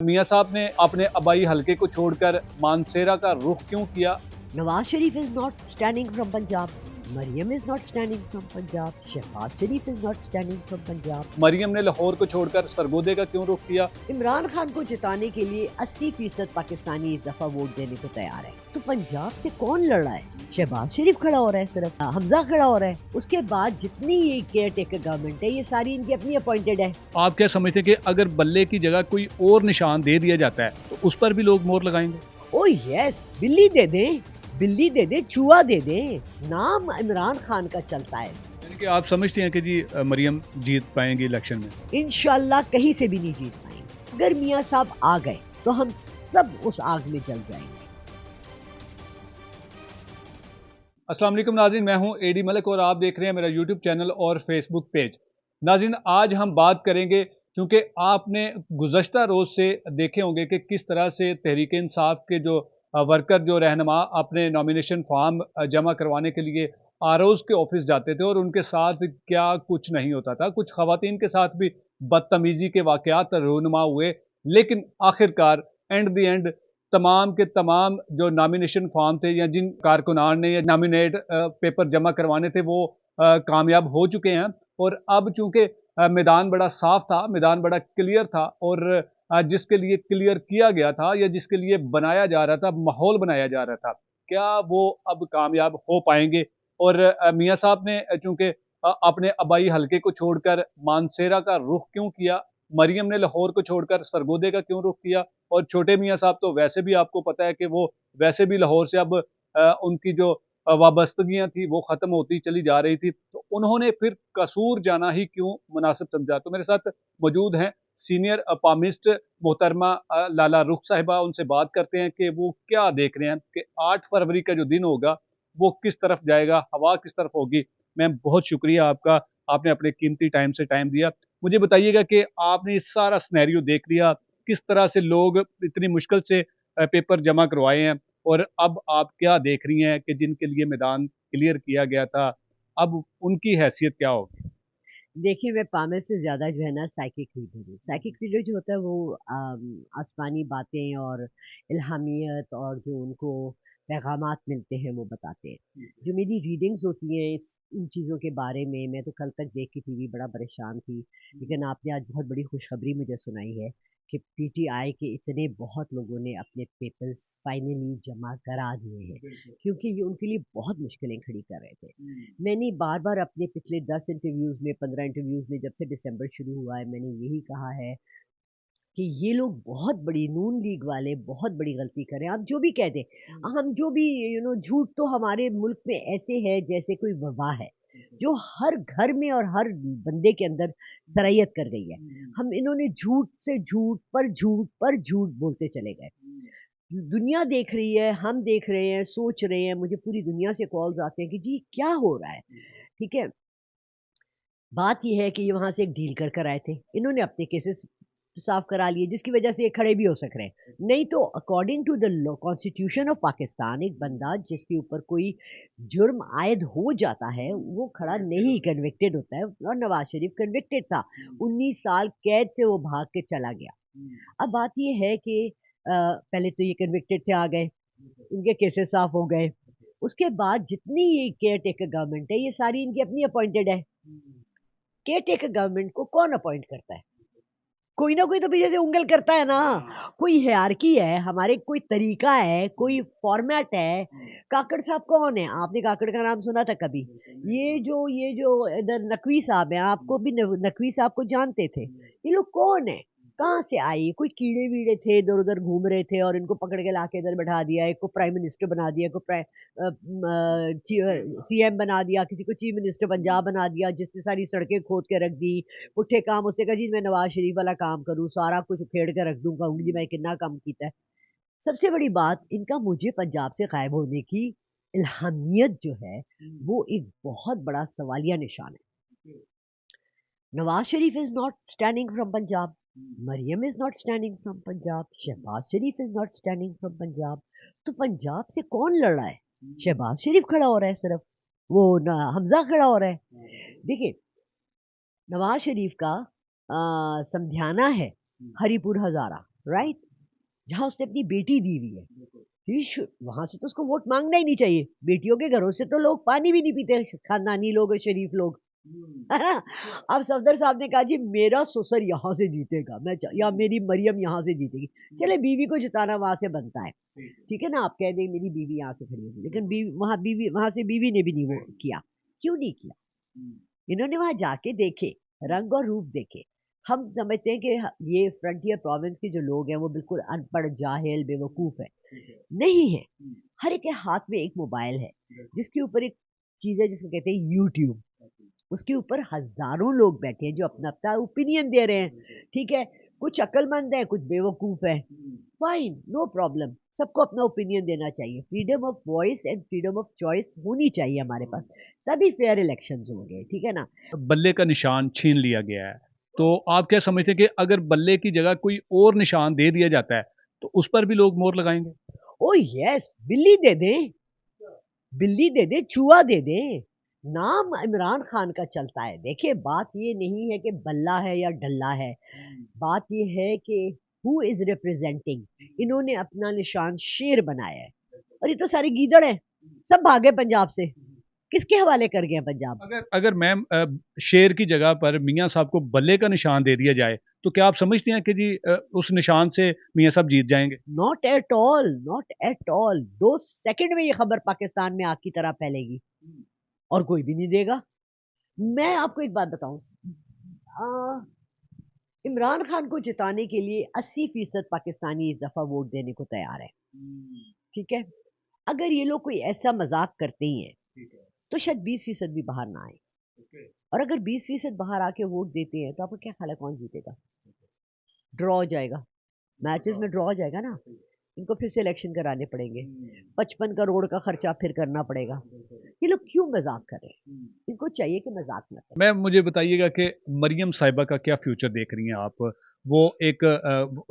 मियां साहब ने अपने आबाई हलके को छोड़कर मानसेरा का रुख क्यों किया? Nawaz Sharif is not standing from Punjab. Maryam is not standing from Punjab. Shehbaz Sharif is not standing from Punjab. Maryam ने लाहौर को छोड़कर सरगोदे का क्यों रुख किया? इमरान खान को जिताने के लिए 80% पाकिस्तानी इस दफा वोट देने को तैयार है। तो पंजाब से कौन लड़ रहा है? शहबाज शरीफ खड़ा हो रहा है, सिर्फ हमजा खड़ा हो रहा है। उसके बाद जितनी ये केयर टेकर गवर्नमेंट है, ये सारी इनकी अपनी अपॉइंटेड है। आप क्या समझते हैं कि अगर बल्ले की जगह कोई और निशान दे दिया जाता है तो उस पर भी लोग मोहर लगाएंगे? ओ यस, बिल्ली दे दें, बिल्ली दे दे, चूहा दे दे, नाम इमरान खान का चलता है। यानी कि आप समझते हैं कि जी मरियम जीत पाएंगी इलेक्शन में? इंशाल्लाह कहीं से भी नहीं जीत पाएंगे। अगर मियां साहब आ गए तो हम सब उस आग में जल जाएंगे। अस्सलाम वालेकुम नाज़रीन, मैं हूं एडी मलिक और आप देख रहे हैं मेरा यूट्यूब चैनल और फेसबुक पेज। नाज़रीन, आज हम बात करेंगे, क्योंकि आपने गुज़श्ता रोज़ से देखे होंगे कि किस तरह से तहरीक इंसाफ के जो वर्कर, जो रहनुमा अपने नॉमिनेशन फॉर्म जमा करवाने के लिए आरओज़ के ऑफिस जाते थे और उनके साथ क्या कुछ नहीं होता था। कुछ ख़वातीन के साथ भी बदतमीज़ी के वाक़यात रूनुमा हुए, लेकिन आखिरकार एंड द एंड तमाम के तमाम जो नॉमिनेशन फॉर्म थे या जिन कारकुनान ने या नॉमिनेट पेपर जमा करवाने थे वो कामयाब हो चुके हैं। और अब चूंकि मैदान बड़ा साफ था, मैदान बड़ा क्लियर था और जिसके लिए क्लियर किया गया था या जिसके लिए बनाया जा रहा था, माहौल बनाया जा रहा था, क्या वो अब कामयाब हो पाएंगे? और मियां साहब ने चूंकि अपने आबाई हलके को छोड़कर मानसेरा का रुख क्यों किया? मरियम ने लाहौर को छोड़कर सरगोदे का क्यों रुख किया? और छोटे मियां साहब तो वैसे भी आपको पता है कि वो वैसे भी लाहौर से अब उनकी जो वाबस्तगियां थी वो खत्म होती चली जा रही थी, तो उन्होंने फिर कसूर जाना ही क्यों मुनासिब समझा? तो मेरे साथ मौजूद हैं सीनियर पामिस्ट मोहतरमा लाला रुख साहिबा। उनसे बात करते हैं कि वो क्या देख रहे हैं कि 8 फरवरी का जो दिन होगा वो किस तरफ जाएगा, हवा किस तरफ होगी। मैम, बहुत शुक्रिया आपका, आपने अपने कीमती टाइम से टाइम दिया। मुझे बताइएगा कि आपने इस सारा सिनेरियो देख लिया, किस तरह से लोग इतनी मुश्किल से पेपर जमा करवाए हैं, और अब आप क्या देख रही हैं कि जिनके लिए मैदान क्लियर किया गया था, अब उनकी हैसियत क्या होगी? देखिए, मैं पामर से ज़्यादा जो है ना साइकिक रीडर हूँ। साइकिक रीडर जो होता है वो आसमानी बातें और इल्हामियत और जो उनको पैगामात मिलते हैं वो बताते हैं। जो मेरी रीडिंग्स होती हैं इन चीज़ों के बारे में, मैं तो कल तक देख के टीवी बड़ा परेशान थी, लेकिन आपने आज बहुत बड़ी खुशखबरी मुझे सुनाई है कि पीटीआई के इतने बहुत लोगों ने अपने पेपर्स फाइनली जमा करा दिए हैं, क्योंकि ये उनके लिए बहुत मुश्किलें खड़ी कर रहे थे। मैंने बार-बार अपने पिछले 10 इंटरव्यूज़ में, 15 इंटरव्यूज़ में, जब से दिसंबर शुरू हुआ है, मैंने यही कहा है कि ये लोग बहुत बड़ी नून लीग वाले बहुत बड़ी गलती कर रहे हैं। आप जो भी कह दें, हम जो भी झूठ तो हमारे मुल्क में ऐसे है जैसे कोई वबा है, जो हर घर में और हर बंदे के अंदर सरैयत कर गई है। हम इन्होंने झूठ से झूठ पर झूठ पर झूठ बोलते चले गए। दुनिया देख रही है, हम देख रहे हैं, सोच रहे हैं, मुझे पूरी दुनिया से कॉल्स आते हैं कि जी क्या हो रहा है? ठीक है? बात ये है कि ये वहाँ से एक डील कर आए थे। इन्होंने अपने केसेस साफ करा लिए जिसकी वजह से ये खड़े भी हो सक रहे हैं। नहीं तो according to the law constitution of Pakistan एक बंदा जिसके ऊपर कोई जुर्म आयद हो जाता है, वो खड़ा नहीं कन्विक्टेड होता है, और नवाज शरीफ कन्विक्टेड था। 19 साल कैद से वो भाग के चला गया। अब बात ये है कि पहले तो ये कन्विक्टेड थे, आ गए, इनके केसेस साफ हो गए। उसके बाद जितनी ये केयर टेकर गवर्नमेंट है, ये सारी इनकी अपनी अपॉइंटेड है। केयर टेकर गवर्नमेंट को कौन अपॉइंट करता है? कोई ना कोई तो पीछे से उंगल करता है ना। कोई हायरार्की है, हमारे कोई तरीका है, कोई फॉर्मेट है। काकड़ साहब कौन है? आपने काकड़ का नाम सुना था कभी? ये जो इधर नकवी साहब हैं, आपको भी नकवी साहब को जानते थे। ये लोग कौन है? कहाँ से आए? कोई कीड़े-वीड़े थे, इधर-उधर घूम रहे थे और इनको पकड़ के लाके इधर बैठा दिया। एक को प्राइम मिनिस्टर बना दिया, एक को सीएम बना दिया, किसी को चीफ मिनिस्टर पंजाब बना दिया, जिसने सारी सड़कें खोद के रख दी। पुट्ठे काम उससे कहा जी मैं नवाज शरीफ वाला काम करूँ, सारा कुछ उखेड़ के रख दूँ, कहूँगी जी मैं कितना काम कीता है। सबसे बड़ी बात इनका मुझे पंजाब से गायब होने की इल्हामियत जो है, वो एक बहुत बड़ा सवालिया निशान है। Nawaz Sharif is not standing from Punjab, Maryam is not standing from Punjab, Shahbaz Sharif is not standing from Punjab. तो पंजाब से कौन लड़ रहा है? शहबाज शरीफ खड़ा हो रहा है सिर्फ, वो ना हमजा खड़ा हो रहा है। देखिए, नवाज शरीफ का समझाना है हरिपुर हज़ारा, राइट, जहाँ उसने अपनी बेटी दी हुई है, वहां से तो उसको वोट मांगना ही नहीं चाहिए। बेटियों के घरों से तो लोग पानी भी नहीं पीते, खानदानी लोग और शरीफ लोग, है ना। अब सफदर साहब ने कहा जी मेरा ससुर यहाँ से जीतेगा, या मेरी मरियम यहाँ से जीतेगी। चले बीवी को जिताना वहां से बनता है, ठीक है ना, आप कह दें मेरी बीवी यहाँ से खड़ी होगी, लेकिन बीवी वहां से बीवी ने भी नहीं वो किया। क्यों नहीं किया? इन्होंने वहां जाके देखे, रंग और रूप देखे। हम समझते हैं कि ये फ्रंटियर प्रोविंस के जो लोग हैं वो बिल्कुल अनपढ़, जाहिल, बेवकूफ है। नहीं है। हर एक के हाथ में एक मोबाइल है जिसके ऊपर एक चीज है जिसको कहते हैं यूट्यूब। उसके ऊपर हजारों लोग बैठे हैं जो अपना अपना ओपिनियन दे रहे हैं, ठीक है। कुछ अक्लमंद है, कुछ बेवकूफ है, फाइन, नो प्रॉब्लम, सबको अपना ओपिनियन देना चाहिए। Freedom of voice and freedom of choice होनी चाहिए हमारे पास, तभी फेयर इलेक्शंस होंगे, ठीक है ना। बल्ले का निशान छीन लिया गया है, तो आप क्या समझते हैं कि अगर बल्ले की जगह कोई और निशान दे दिया जाता है तो उस पर भी लोग मोहर लगाएंगे? ओ यस, बिल्ली दे दे, बिल्ली दे दे, चूहा दे दे, नाम इमरान खान का चलता है। देखिए बात ये नहीं है कि बल्ला है या डल्ला है, बात ये है कि हु इज रिप्रेजेंटिंग। इन्होंने अपना निशान शेर बनाया है और ये तो सारे गीदड़ हैं, सब भागे पंजाब से, किसके हवाले कर गए हैं पंजाब। अगर अगर मैम शेर की जगह पर मियाँ साहब को बल्ले का निशान दे दिया जाए तो क्या आप समझते हैं कि जी उस निशान से मियाँ साहब जीत जाएंगे? Not at all, not at all. 2 second में ये खबर पाकिस्तान में आग की तरह फैलेगी और कोई भी नहीं देगा। मैं आपको एक बात बताऊं, इमरान खान को जिताने के लिए 80% पाकिस्तानी इस दफा वोट देने को तैयार है, ठीक है। अगर ये लोग कोई ऐसा मजाक करते ही हैं तो शायद 20% भी बाहर ना आए, और अगर 20% बाहर आके वोट देते हैं तो आपको क्या ख्याल है कौन जीतेगा? ड्रॉ हो जाएगा, मैचेस में ड्रॉ हो जाएगा ना। इनको फिर से इलेक्शन कराने पड़ेंगे, 55 करोड़ का खर्चा फिर करना पड़ेगा। ये लोग क्यों मजाक करें? इनको चाहिए कि मजाक न करें। मैम मुझे बताइएगा कि मरियम साहिबा का क्या फ्यूचर देख रही हैं आप? वो एक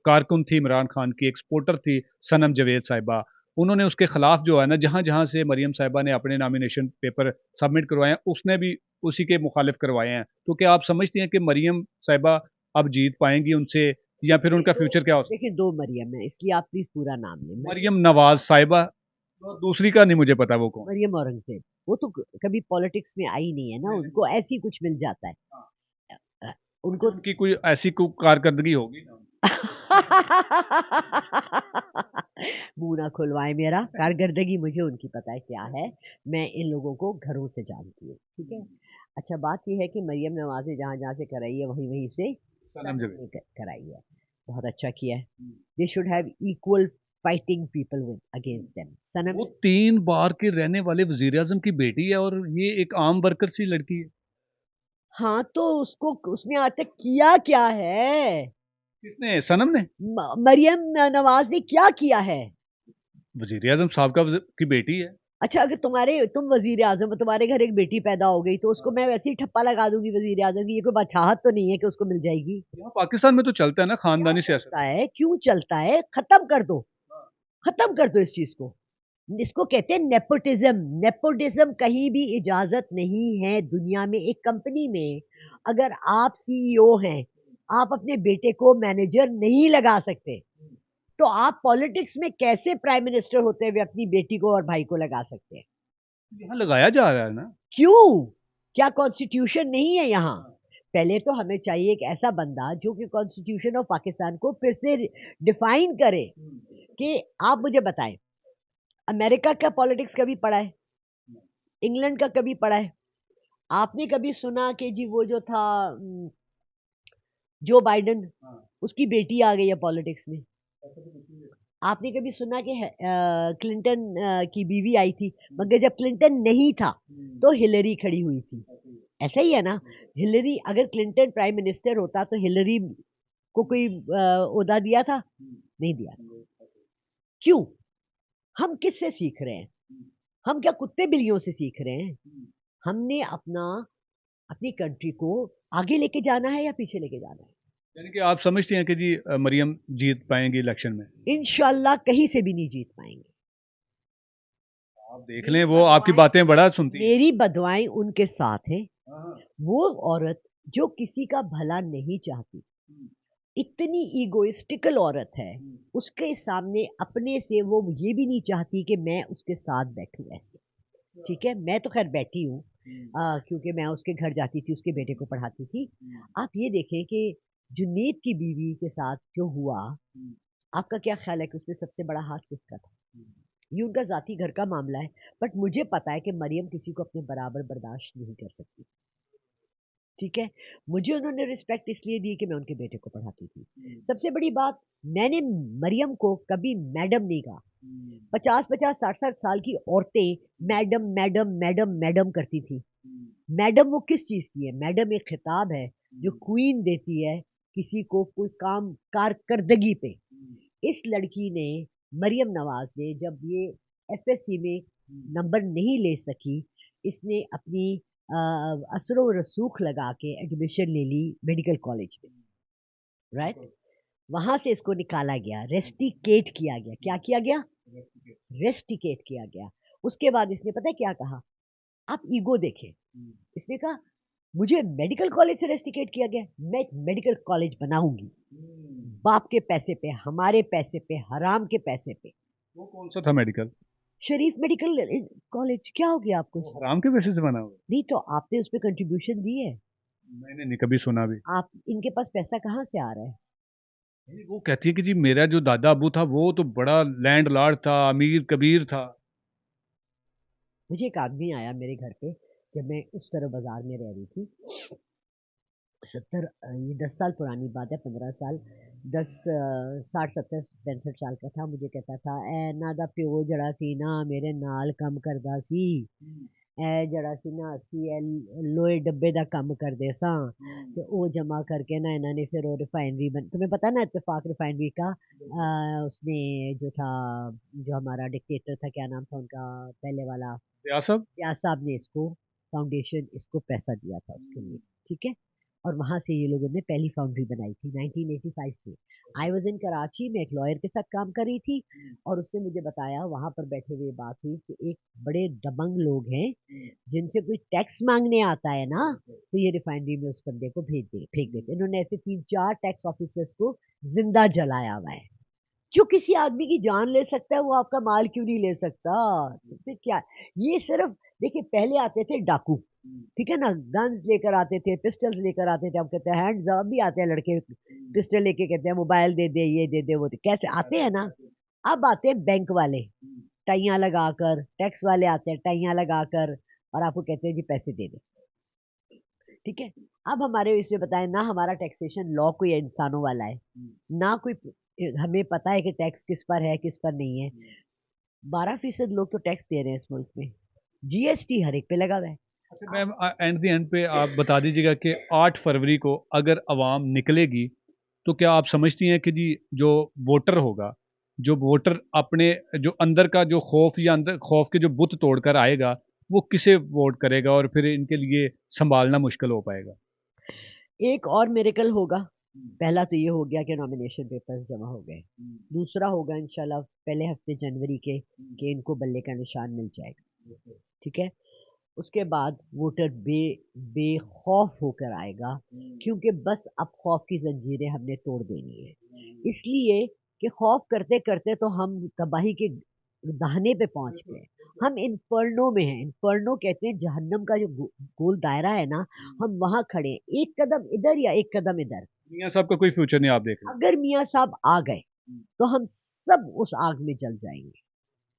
कारकुन थी इमरान खान की, एक्सपोर्टर थी सनम जवेद साहिबा। उन्होंने उसके खिलाफ जो है ना, जहाँ जहाँ से मरियम साहिबा ने अपने नॉमिनेशन पेपर सबमिट करवाए हैं उसने भी उसी के मुखालिफ करवाए हैं। तो क्या आप समझती हैं कि मरियम साहिबा अब जीत पाएंगी उनसे, या फिर उनका फ्यूचर क्या हो सकता देखिए 2 मरियम है, इसलिए आप प्लीज पूरा नाम लें। है? मरियम नवाज साहिबा, और दूसरी का नहीं मुझे पता वो कौन। मरियम औरंगजेब, वो तो कभी पॉलिटिक्स में आई नहीं है ना, उनको ऐसी कुछ मिल जाता है। उनको उनकी कोई ऐसी कोई कारकर्दगी होगी ना? मुंह ना खुलवाए मेरा, कारकर्दगी मुझे उनकी पता है क्या है। मैं इन लोगों को घरों से जानती हूँ, ठीक है। अच्छा बात यह है कि मरियम नवाज ने जहाँ जहाँ से कराई है वहीं वहीं से सनम जवेद। कराई है, बहुत अच्छा किया है। They should have equal fighting people with against them. Sanam वो 3 बार के रहने वाले वजीर आजम की बेटी है और ये एक आम वर्कर सी लड़की है। हाँ तो उसको उसने आज तक किया क्या है? किसने? सनम ने? मरियम नवाज ने क्या किया है? वजीर आजम साहब की बेटी है। अच्छा अगर तुम वजीर आजम हो, तुम्हारे घर एक बेटी पैदा हो गई तो उसको मैं वैसे ही ठप्पा लगा दूंगी वजीर आजम की, ये कोई बादशाहत तो नहीं है कि उसको मिल जाएगी। यहाँ पाकिस्तान में तो चलता है ना खानदानी सियासत। चलता है, क्यों चलता है? खत्म कर दो, खत्म कर दो इस चीज को। इसको कहते हैं नेपोटिज्म। नेपोटिज्म कहीं भी इजाजत नहीं है दुनिया में। एक कंपनी में अगर आप सीईओ हैं, आप अपने बेटे को मैनेजर नहीं लगा सकते, तो आप पॉलिटिक्स में कैसे प्राइम मिनिस्टर होते हुए अपनी बेटी को और भाई को लगा सकते हैं? यहाँ लगाया जा रहा है ना। क्यों? क्या कॉन्स्टिट्यूशन नहीं है यहाँ? पहले तो हमें चाहिए एक ऐसा बंदा जो कि कॉन्स्टिट्यूशन ऑफ पाकिस्तान को फिर से डिफाइन करे। कि आप मुझे बताएं, अमेरिका का पॉलिटिक्स कभी पढ़ा है? इंग्लैंड का कभी पढ़ा है? आपने कभी सुना कि जी वो जो था जो बाइडेन, उसकी बेटी आ गई है पॉलिटिक्स में? आपने कभी सुना कि क्लिंटन की बीवी आई थी? मगर जब क्लिंटन नहीं था तो हिलरी खड़ी हुई थी। ऐसा ही है ना। हिलरी, अगर क्लिंटन प्राइम मिनिस्टर होता तो हिलरी को कोई ओहदा दिया था? नहीं दिया। क्यों? हम किससे सीख रहे हैं? हम क्या कुत्ते बिल्लियों से सीख रहे हैं? हमने अपनी कंट्री को आगे लेके जाना है या पीछे लेके जाना है? यानी कि आप समझते हैं कि जी मरियम जीत पाएंगी इलेक्शन में? इंशाल्लाह कहीं से भी नहीं जीत पाएंगे। आप देख लें, वो आपकी बातें बड़ा सुनती है। मेरी बदवाएं उनके साथ हैं। वो औरत जो किसी का भला नहीं चाहती, इतनी ईगोइस्टिकल औरत है, उसके सामने अपने से वो ये भी नहीं चाहती कि मैं उसके साथ बैठूं ऐसे। ठीक है, मैं तो खैर बैठी हूँ, क्योंकि मैं उसके घर जाती थी, उसके बेटे को पढ़ाती थी। आप ये देखें कि जुनैद की बीवी के साथ जो हुआ, आपका क्या ख्याल है कि उसमें सबसे बड़ा हाथ किसका था? ये उनका ज़ाती घर का मामला है, बट मुझे पता है कि मरियम किसी को अपने बराबर बर्दाश्त नहीं कर सकती। ठीक है? मुझे उन्होंने रिस्पेक्ट इसलिए दी कि मैं उनके बेटे को पढ़ाती थी। सबसे बड़ी बात, मैंने मरियम को कभी मैडम नहीं कहा। 50-50, 60-60 साल की औरतें मैडम, मैडम, मैडम, मैडम करती थी। मैडम वो किस चीज़ की है? मैडम एक खिताब है जो क्वीन देती है किसी को कोई काम कारकर्दगी पे। इस लड़की ने, मरियम नवाज़ ने, जब ये एफएससी में नंबर नहीं ले सकी, इसने अपनी असर व रसूख लगा के एडमिशन ले ली मेडिकल कॉलेज में, राइट? वहाँ से इसको निकाला गया, रेस्टिकेट किया गया। क्या किया गया? रेस्टिकेट किया गया। उसके बाद इसने पता है क्या कहा? आप ईगो देखें। इसने कहा मुझे मेडिकल कॉलेज से रेस्टिकेट किया गया, मैं एक मेडिकल कॉलेज बनाऊंगी, बाप के पैसे पे, हमारे पैसे पे, हराम के पैसे पे। वो कौन सा था मेडिकल? शरीफ मेडिकल कॉलेज। क्या हो गया आपको? हराम के पैसे से बना हुआ? नहीं तो आपने उस पर कंट्रीब्यूशन दी है। मैंने नहीं कभी सुना भी। आप, इनके पास पैसा कहाँ से आ रहा है? वो कहती है कि जी मेरा जो दादा अबू था वो तो बड़ा लैंड लॉर्ड था, अमीर कबीर था। मुझे एक आदमी आया मेरे घर पे जब मैं उस तरह बाजार में रह रही थी, 10 साल पुरानी बात है, 15 साल, 60, 70, 65 साल का था। मुझे कहता था, ए ना दा प्यो जड़ा सी ना मेरे नाल कम करदा सी, ए जड़ा सी ना असी लोहे डब्बे दा कम करदे सां, ते ओ जमा करके ना इन्होंने फिर वो रिफाइनरी तुम्हें पता ना, इत्तेफाक रिफाइनरी का उसने जो था, जो हमारा डिक्टेटर था, क्या नाम था उनका पहले वाला, या सब। रियाज साहब ने इसको फाउंडेशन, इसको पैसा दिया था उसके लिए। ठीक है, और वहाँ से ये लोगों ने पहली फाउंड्री बनाई थी 1985 में। आई वॉज इन कराची में, एक लॉयर के साथ काम कर रही थी, और उसने मुझे बताया, वहाँ पर बैठे हुए बात हुई कि एक बड़े दबंग लोग हैं जिनसे कोई टैक्स मांगने आता है ना, तो ये रिफाइनरी में उस बंदे को फेंक देते। इन्होंने ऐसे 3-4 टैक्स ऑफिसर्स को जिंदा जलाया हुआ है। जो किसी आदमी की जान ले सकता है वो आपका माल क्यों नहीं ले सकता? तो फिर क्या? ये सिर्फ देखिए, पहले आते थे डाकू, ठीक है ना, गन्स लेकर आते थे, पिस्टल्स लेकर आते थे। हम कहते हैं हैंड्स अप भी आते हैं लड़के, पिस्टल लेके कहते हैं मोबाइल दे दे, ये दे दे, वो दे, कैसे आते हैं ना। अब आते हैं बैंक वाले, टाइयां लगाकर, टैक्स वाले आते हैं टाइयां लगाकर, और आपको कहते हैं जी पैसे दे दे। ठीक है, अब हमारे इसमें बताएं ना, हमारा टैक्सेशन लॉ कोई इंसानों वाला है ना, कोई हमें पता है कि टैक्स किस पर है किस पर नहीं है। 12% लोग तो टैक्स दे रहे हैं इस मुल्क में, जीएसटी हर एक पे लगा हुआ है। अच्छा मैम, एंड द एंड पे आप बता दीजिएगा कि 8 फरवरी को अगर अवाम निकलेगी तो क्या आप समझती हैं कि जी जो वोटर होगा, जो वोटर अपने जो अंदर का जो खौफ या अंदर खौफ के जो बुत तोड़कर आएगा, वो किसे वोट करेगा और फिर इनके लिए संभालना मुश्किल हो पाएगा? एक और मिरेकल होगा। पहला तो ये हो गया कि नॉमिनेशन पेपर्स जमा हो गए। दूसरा होगा इंशाल्लाह पहले हफ्ते जनवरी के कि इनको बल्ले का निशान मिल जाएगा। ठीक है, उसके बाद वोटर बेखौफ होकर आएगा, क्योंकि बस अब खौफ की जंजीरें हमने तोड़ देनी है। इसलिए कि खौफ करते करते तो हम तबाही के दहाने पे पहुंच गए। हम इन्फर्नो में हैं। इन्फर्नो कहते हैं जहन्नम का जो गोल दायरा है ना, हम वहां खड़े हैं, एक कदम इधर या एक कदम इधर। मियाँ साहब का कोई फ्यूचर नहीं आप देख रहे? अगर मियाँ साहब आ गए तो हम सब उस आग में जल जाएंगे।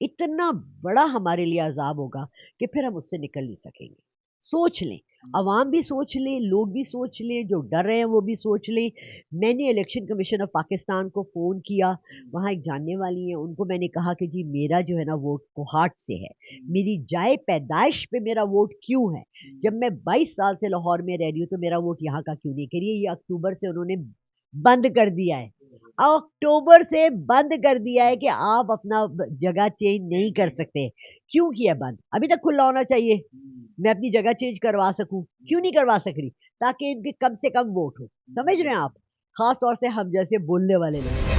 इतना बड़ा हमारे लिए अज़ाब होगा कि फिर हम उससे निकल नहीं सकेंगे। सोच लें, अवाम भी सोच ले, लोग भी सोच लें, जो डर रहे हैं वो भी सोच लें। मैंने इलेक्शन कमीशन ऑफ पाकिस्तान को फ़ोन किया, वहाँ एक जानने वाली हैं, उनको मैंने कहा कि जी मेरा जो है ना वोट कोहाट से है, मेरी जाए पैदाइश पे मेरा वोट क्यों है? जब मैं 22 साल से लाहौर में रह रही हूँ तो मेरा वोट यहाँ का क्यों नहीं? करिए, ये अक्टूबर से उन्होंने बंद कर दिया है। अक्टूबर से बंद कर दिया है कि आप अपना जगह चेंज नहीं कर सकते। क्यों किया बंद? अभी तक खुला होना चाहिए, मैं अपनी जगह चेंज करवा सकूं। क्यों नहीं करवा सक रही? ताकि इनके कम से कम वोट हो। समझ रहे हैं आप? खास तौर से हम जैसे बोलने वाले लोग।